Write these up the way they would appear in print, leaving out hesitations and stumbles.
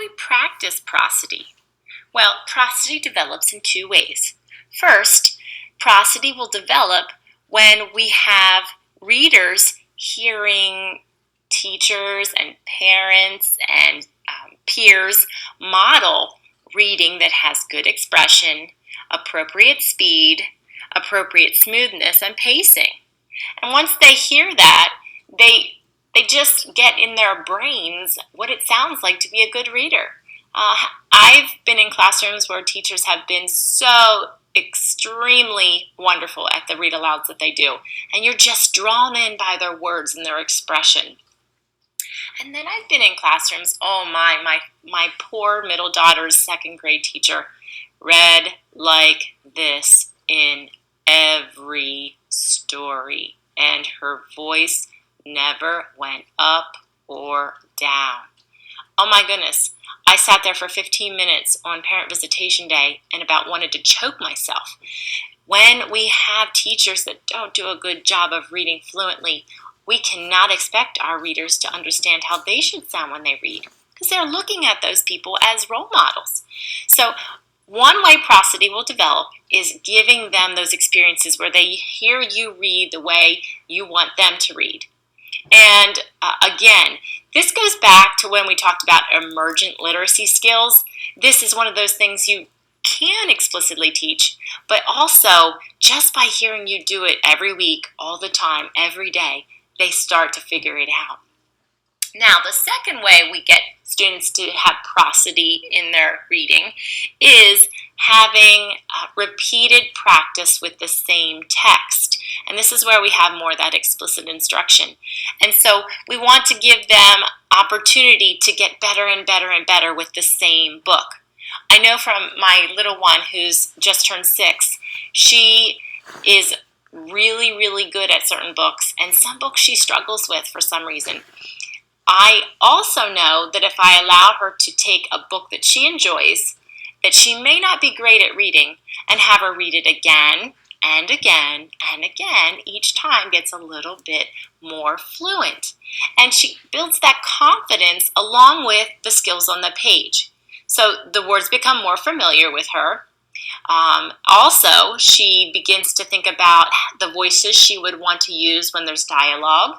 we practice prosody? Well, prosody develops in two ways. First, prosody will develop when we have readers hearing teachers and parents and peers model reading that has good expression, appropriate speed, appropriate smoothness, and pacing. And once they hear that, they just get in their brains what it sounds like to be a good reader. I've been in classrooms where teachers have been so extremely wonderful at the read alouds that they do, and you're just drawn in by their words and their expression. And then I've been in classrooms, oh my poor middle daughter's second grade teacher read like this in every story, and her voice never went up or down. Oh my goodness, I sat there for 15 minutes on parent visitation day and about wanted to choke myself. When we have teachers that don't do a good job of reading fluently, we cannot expect our readers to understand how they should sound when they read, because they're looking at those people as role models. So one way prosody will develop is giving them those experiences where they hear you read the way you want them to read. And again, this goes back to when we talked about emergent literacy skills. This is one of those things you can explicitly teach, but also just by hearing you do it every week, all the time, every day, they start to figure it out. Now, the second way we get students to have prosody in their reading is having repeated practice with the same text. And this is where we have more of that explicit instruction. And so we want to give them opportunity to get better and better and better with the same book. I know from my little one who's just turned 6, she is really, really good at certain books, and some books she struggles with for some reason. I also know that if I allow her to take a book that she enjoys, that she may not be great at reading, and have her read it again and again and again, each time gets a little bit more fluent. And she builds that confidence along with the skills on the page. So the words become more familiar with her. Also, she begins to think about the voices she would want to use when there's dialogue.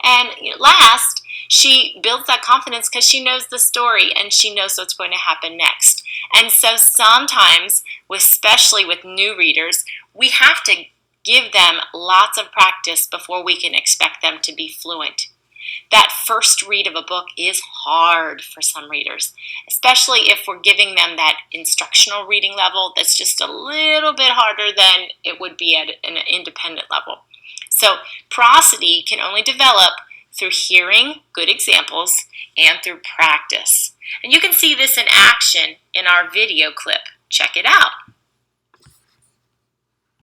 And last, she builds that confidence because she knows the story and she knows what's going to happen next. And so sometimes, especially with new readers, we have to give them lots of practice before we can expect them to be fluent. That first read of a book is hard for some readers, especially if we're giving them that instructional reading level that's just a little bit harder than it would be at an independent level. So prosody can only develop through hearing good examples and through practice. And you can see this in action in our video clip. Check it out.